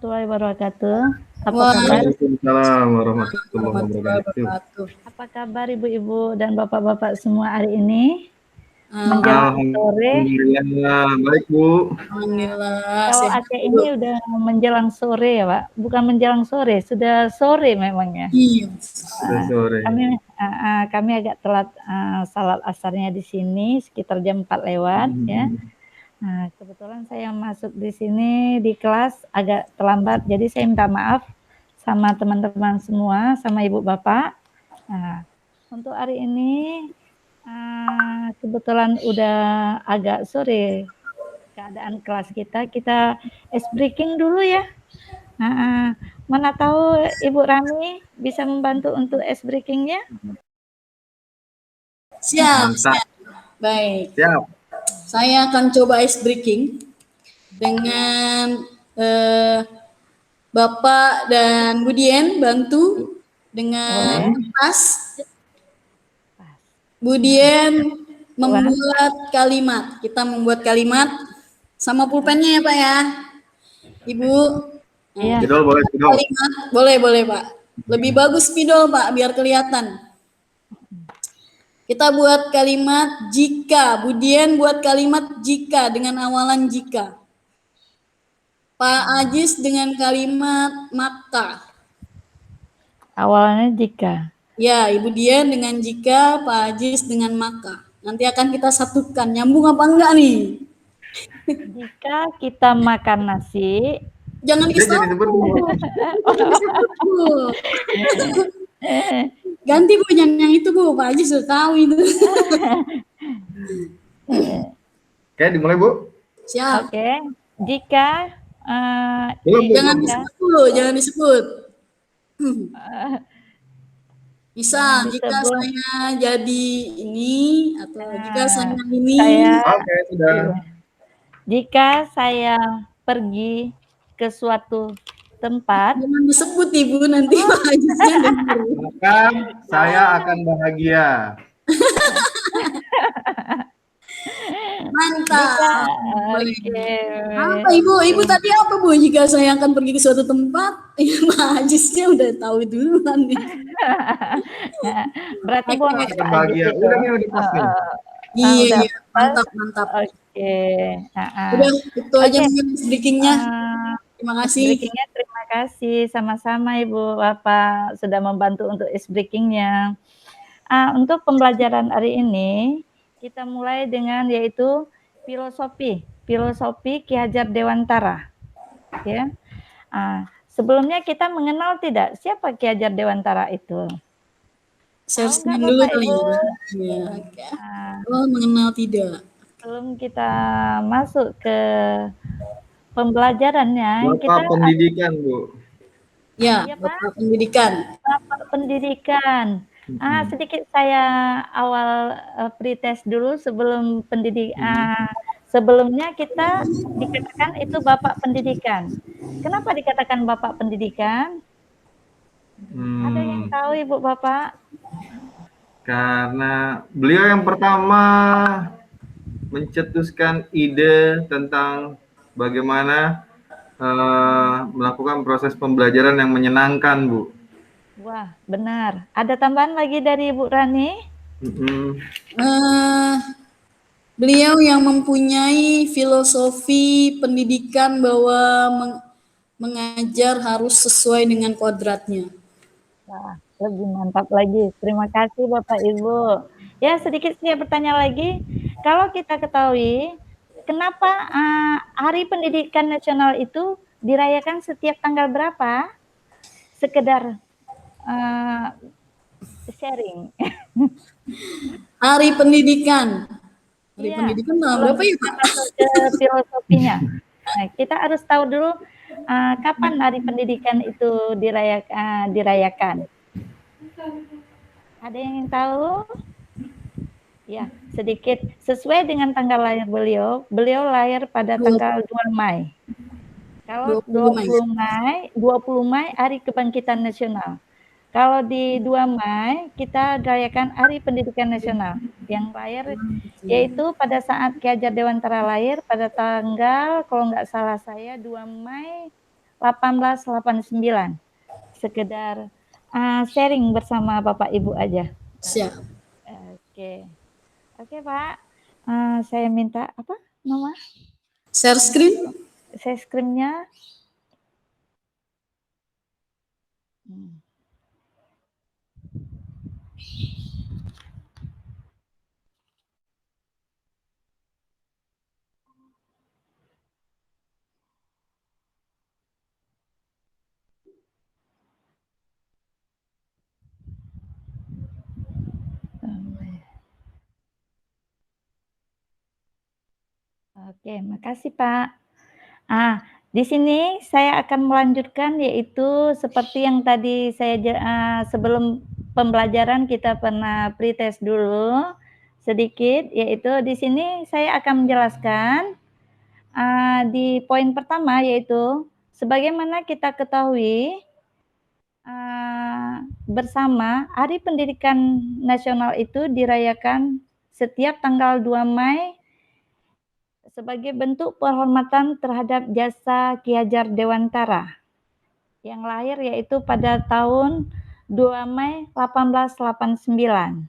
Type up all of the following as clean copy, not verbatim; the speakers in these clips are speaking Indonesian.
warahmatullahi wabarakatuh. Apa kabar? Waalaikumsalam warahmatullahi Warahmatullahi wabarakatuh. wabarakatuh. Apa kabar ibu-ibu dan bapak-bapak semua hari ini? Menjelang sore. Alhamdulillah, baik Bu. Alhamdulillah. Kalau Sehat, Aceh Bu. ini udah menjelang sore ya Pak? Bukan menjelang sore, sudah sore memangnya. Iya. Sudah sore. Kami agak telat salat asarnya di sini sekitar jam 4 lewat ya. Nah, kebetulan saya masuk di sini di kelas agak terlambat, jadi saya minta maaf sama teman-teman semua, sama ibu bapak. Nah, untuk hari ini kebetulan udah agak sore keadaan kelas kita ice breaking dulu ya. Mana tahu Ibu Rani bisa membantu untuk ice breakingnya? Siap, Mantap. siap. Baik. Siap. Saya akan coba ice breaking dengan Bapak dan Bu Dian bantu dengan kertas. Bu Dian membuat kalimat. Kita membuat kalimat sama pulpennya ya Pak ya. Ibu. Iya. Spidol boleh, spidol. Kalimat boleh Pak. Lebih bagus spidol Pak biar kelihatan. Kita buat kalimat jika. Bu Dian buat kalimat jika dengan awalan jika. Pak Ajis dengan kalimat maka. Awalnya jika. Ya, Ibu Dian dengan jika, Pak Ajis dengan maka. Nanti akan kita satukan. Nyambung apa enggak nih? Jika kita makan nasi, Jangan disebut Bu. Ganti Bu yang itu Bu. Pak Ajis sudah tahu itu. Oke, dimulai Bu. Siap. Oke. Jika jangan disebut Bu, jangan disebut. Bisa jika saya jadi ini atau jika saya ini. Oke, sudah. Jika saya pergi ke suatu tempat. Jangan disebut Ibu nanti Pak Ajisnya dengar. Maka saya akan bahagia. Mantap. Apa Ibu tadi apa Bu? Jika saya akan pergi ke suatu tempat, ya Pak Ajisnya udah tahu duluan nih. Berarti bonus Pak bahagia. Udah pas nih. Iya, mantap. Oke. Udah itu aja mungkin breakingnya. Terima kasih. Breakingnya terima kasih sama-sama Ibu Bapak sudah membantu untuk breakingnya. Untuk pembelajaran hari ini kita mulai dengan yaitu filosofi Ki Hajar Dewantara. Ya. Sebelumnya kita mengenal tidak siapa Ki Hajar Dewantara itu? Searching dulu kali ya. Oh, mengenal tidak. Sebelum kita masuk ke pembelajarannya, Bapak pendidikan Bu. Ya, Bapak pendidikan. Bapak pendidikan. Sedikit saya awal pretest dulu sebelum pendidikan. Sebelumnya kita dikatakan itu Bapak pendidikan. Kenapa dikatakan Bapak pendidikan? Ada yang tahu Ibu Bapak? Karena beliau yang pertama mencetuskan ide tentang bagaimana melakukan proses pembelajaran yang menyenangkan, Bu. Wah, benar. Ada tambahan lagi dari Ibu Rani? Beliau yang mempunyai filosofi pendidikan bahwa mengajar harus sesuai dengan kodratnya. Wah, lebih mantap lagi. Terima kasih Bapak Ibu. Ya, sedikit saya bertanya lagi. Kalau kita ketahui, kenapa Hari Pendidikan Nasional itu dirayakan setiap tanggal berapa? Sekedar sharing. Hari Pendidikan. Hari Pendidikan tanggal berapa ya Pak? Ke filosofinya. Nah, kita harus tahu dulu kapan Hari Pendidikan itu dirayakan. Ada yang tahu? Ya, sedikit sesuai dengan tanggal lahir beliau. Beliau lahir pada tanggal 2 Mei. Kalau 20 Mei Hari Kebangkitan Nasional. Kalau di 2 Mei kita rayakan Hari Pendidikan Nasional. Yang lahir yaitu pada saat Ki Hajar Dewantara lahir pada tanggal kalau nggak salah saya 2 Mei 1889. Sekedar sharing bersama Bapak Ibu aja. Siap. Oke. Oke, Pak. Saya minta apa, Mama? Share screen. Share screen-nya. Oke, makasih Pak. Di sini saya akan melanjutkan yaitu seperti yang tadi saya sebelum pembelajaran kita pernah pretest dulu sedikit, yaitu di sini saya akan menjelaskan di poin pertama yaitu sebagaimana kita ketahui bersama Hari Pendidikan Nasional itu dirayakan setiap tanggal 2 Mei sebagai bentuk penghormatan terhadap jasa Ki Hajar Dewantara yang lahir yaitu pada tahun 2 Mei 1889.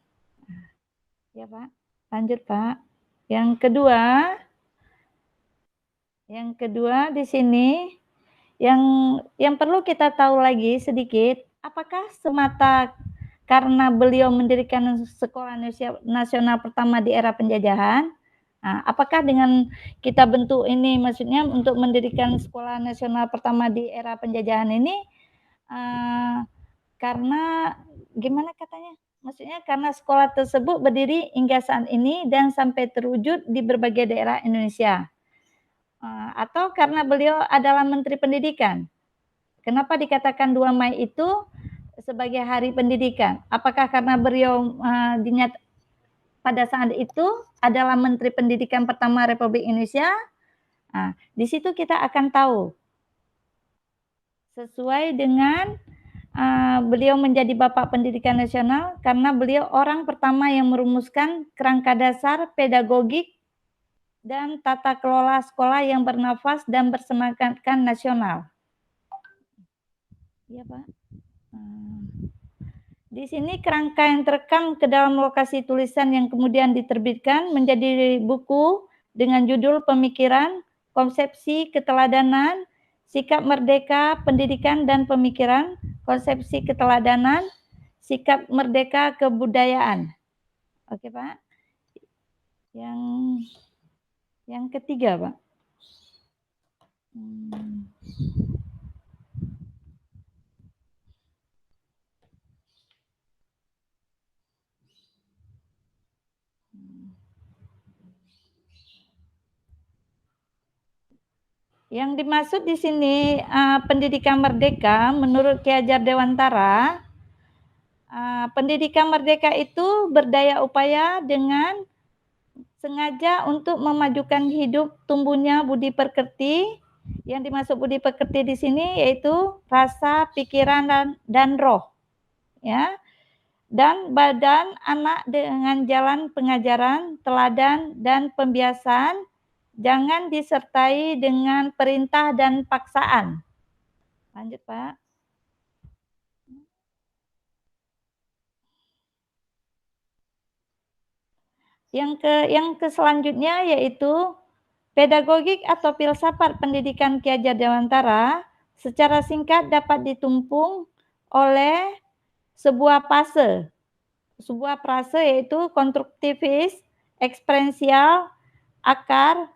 Ya Pak, lanjut Pak. Yang kedua di sini yang perlu kita tahu lagi sedikit, apakah semata karena beliau mendirikan sekolah nasional pertama di era penjajahan? Apakah dengan kita bentuk ini, maksudnya untuk mendirikan sekolah nasional pertama di era penjajahan ini, karena gimana katanya? Maksudnya karena sekolah tersebut berdiri hingga saat ini dan sampai terwujud di berbagai daerah Indonesia. Atau karena beliau adalah Menteri Pendidikan. Kenapa dikatakan 2 Mei itu sebagai Hari Pendidikan? Apakah karena beliau pada saat itu adalah Menteri Pendidikan pertama Republik Indonesia? Di situ kita akan tahu. Sesuai dengan beliau menjadi Bapak Pendidikan Nasional karena beliau orang pertama yang merumuskan kerangka dasar pedagogik dan tata kelola sekolah yang bernafas dan bersemangatkan nasional. Iya Pak. Di sini kerangka yang terekam ke dalam lokasi tulisan yang kemudian diterbitkan menjadi buku dengan judul Pemikiran, Konsepsi Keteladanan, Sikap Merdeka, Pendidikan dan Pemikiran, Konsepsi Keteladanan, Sikap Merdeka Kebudayaan. Oke Pak. Yang ketiga Pak. Yang dimaksud di sini pendidikan merdeka menurut Ki Hajar Dewantara, pendidikan merdeka itu berdaya upaya dengan sengaja untuk memajukan hidup tumbuhnya budi pekerti. Yang dimaksud budi pekerti di sini yaitu rasa, pikiran dan roh, ya. Dan badan anak dengan jalan pengajaran, teladan dan pembiasaan. Jangan disertai dengan perintah dan paksaan. Lanjut, Pak. Yang selanjutnya yaitu pedagogik atau filsafat pendidikan Ki Hajar Dewantara secara singkat dapat ditumpung oleh sebuah frase yaitu konstruktivis, eksperensial, akar,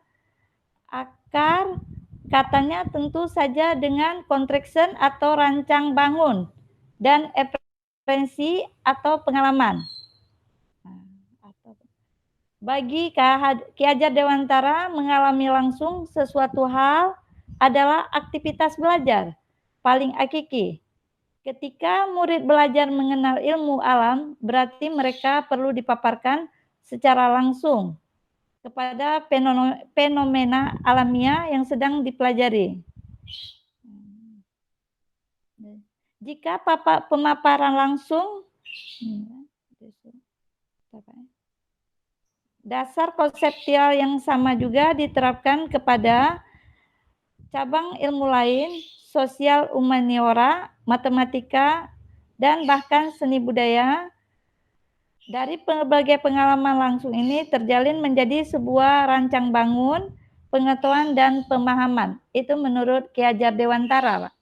katanya tentu saja dengan konstruksi atau rancang bangun dan referensi atau pengalaman. Bagi Ki Hajar Dewantara mengalami langsung sesuatu hal adalah aktivitas belajar paling hakiki. Ketika murid belajar mengenal ilmu alam, berarti mereka perlu dipaparkan secara langsung kepada fenomena alamiah yang sedang dipelajari. Jika pemaparan langsung, dasar konseptual yang sama juga diterapkan kepada cabang ilmu lain, sosial humaniora, matematika, dan bahkan seni budaya. Dari berbagai pengalaman langsung ini terjalin menjadi sebuah rancang bangun, pengetahuan dan pemahaman. Itu menurut Ki Hajar Dewantara, Pak.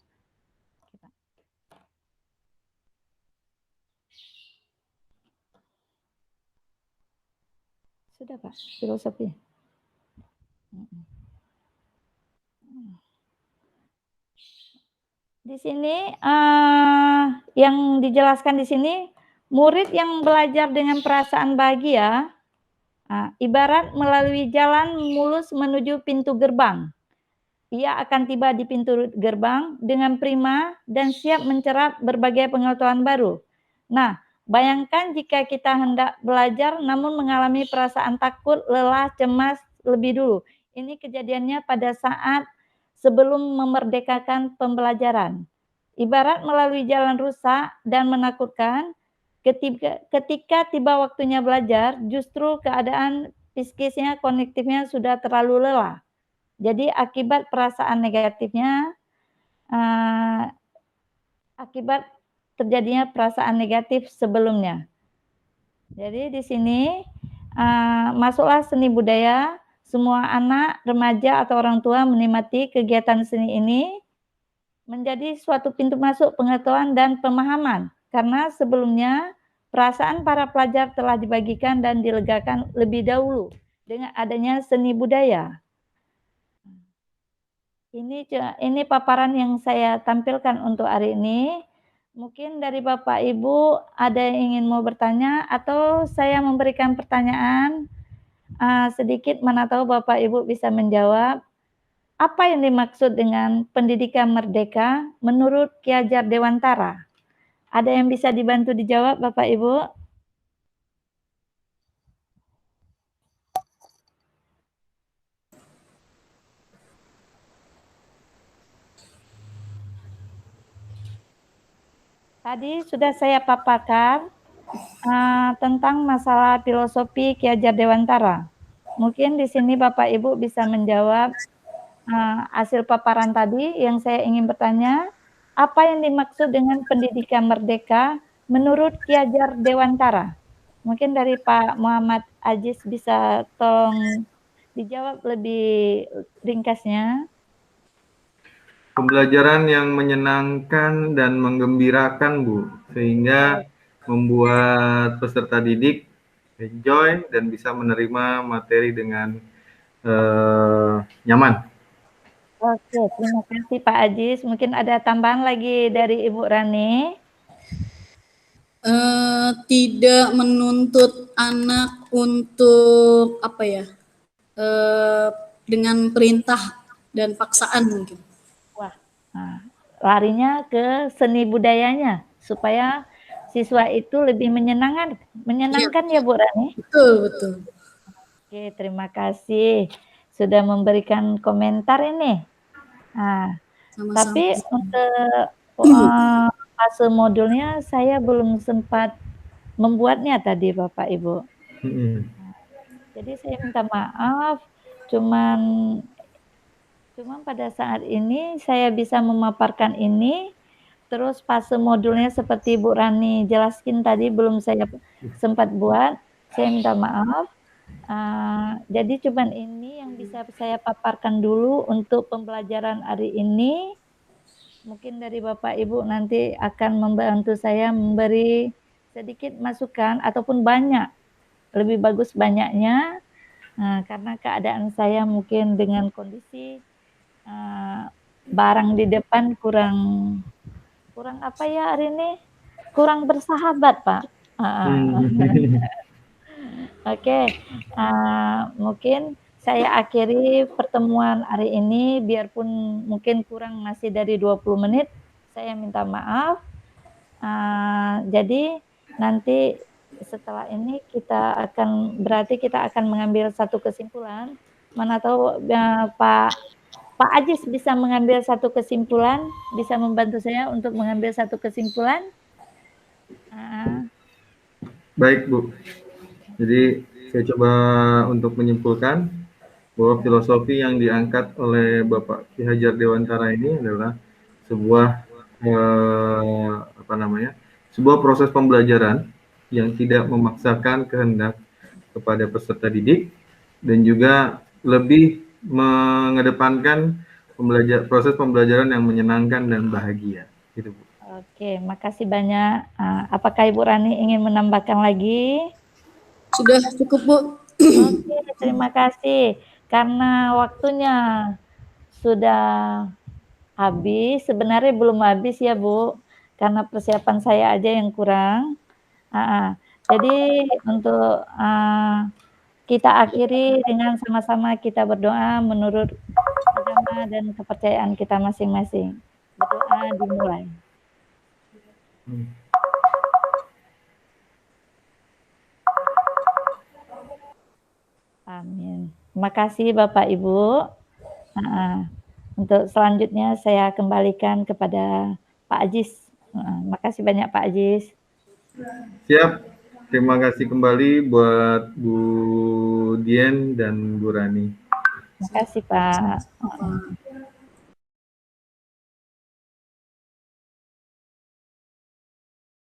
Sudah, Pak, filosofi. Di sini yang dijelaskan di sini, murid yang belajar dengan perasaan bahagia, ibarat melalui jalan mulus menuju pintu gerbang. Ia akan tiba di pintu gerbang dengan prima dan siap mencerap berbagai pengetahuan baru. Nah, bayangkan jika kita hendak belajar namun mengalami perasaan takut, lelah, cemas lebih dulu. Ini kejadiannya pada saat sebelum memerdekakan pembelajaran. Ibarat melalui jalan rusak dan menakutkan, ketika tiba waktunya belajar, justru keadaan psikisnya, kognitifnya sudah terlalu lelah. Jadi akibat perasaan negatifnya, akibat terjadinya perasaan negatif sebelumnya. Jadi di sini masuklah seni budaya. Semua anak, remaja atau orang tua menikmati kegiatan seni ini menjadi suatu pintu masuk pengetahuan dan pemahaman. Karena sebelumnya perasaan para pelajar telah dibagikan dan dilegakan lebih dahulu dengan adanya seni budaya. Ini paparan yang saya tampilkan untuk hari ini. Mungkin dari Bapak Ibu ada yang ingin mau bertanya atau saya memberikan pertanyaan sedikit, mana tahu Bapak Ibu bisa menjawab. Apa yang dimaksud dengan pendidikan merdeka menurut Ki Hajar Dewantara? Ada yang bisa dibantu dijawab Bapak Ibu? Tadi sudah saya paparkan tentang masalah filosofi Ki Hajar Dewantara. Mungkin di sini Bapak Ibu bisa menjawab hasil paparan tadi yang saya ingin bertanya. Apa yang dimaksud dengan pendidikan merdeka menurut Ki Hajar Dewantara? Mungkin dari Pak Muhammad Ajis bisa tolong dijawab lebih ringkasnya. Pembelajaran yang menyenangkan dan menggembirakan, Bu, sehingga membuat peserta didik enjoy dan bisa menerima materi dengan nyaman. Oke, terima kasih Pak Ajis. Mungkin ada tambahan lagi dari Ibu Rani. Tidak menuntut anak untuk apa ya, dengan perintah dan paksaan mungkin. Wah, larinya ke seni budayanya supaya siswa itu lebih menyenangkan ya Bu Rani. Betul. Oke, terima kasih sudah memberikan komentar ini. Sama-sama. Tapi untuk fase modulnya saya belum sempat membuatnya tadi Bapak Ibu. Jadi saya minta maaf, cuman pada saat ini saya bisa memaparkan ini, terus fase modulnya seperti Bu Rani jelaskin tadi belum saya sempat buat, saya minta maaf. Jadi cuman ini yang bisa saya paparkan dulu untuk pembelajaran hari ini. Mungkin dari Bapak Ibu nanti akan membantu saya memberi sedikit masukan ataupun banyak, lebih bagus banyaknya, karena keadaan saya mungkin dengan kondisi barang di depan kurang apa ya hari ini, kurang bersahabat Pak. Oke, mungkin saya akhiri pertemuan hari ini, biarpun mungkin kurang masih dari 20 menit, saya minta maaf. Jadi nanti setelah ini berarti kita akan mengambil satu kesimpulan. Mana tahu Pak Ajis bisa mengambil satu kesimpulan, bisa membantu saya untuk mengambil satu kesimpulan. Baik Bu, jadi saya coba untuk menyimpulkan bahwa filosofi yang diangkat oleh Bapak Ki Hajar Dewantara ini adalah sebuah sebuah proses pembelajaran yang tidak memaksakan kehendak kepada peserta didik dan juga lebih mengedepankan proses pembelajaran yang menyenangkan dan bahagia. Gitu, Bu. Oke, makasih banyak. Apakah Ibu Rani ingin menambahkan lagi? Sudah cukup, Bu. Oke, terima kasih. Karena waktunya sudah habis, sebenarnya belum habis ya Bu, karena persiapan saya aja yang kurang. Jadi untuk kita akhiri dengan sama-sama kita berdoa menurut agama dan kepercayaan kita masing-masing. Berdoa dimulai. Amin. Terima kasih Bapak Ibu. Untuk selanjutnya saya kembalikan kepada Pak Ajis. Makasih banyak Pak Ajis. Siap. Terima kasih kembali buat Bu Dien dan Bu Rani. Terima kasih Pak.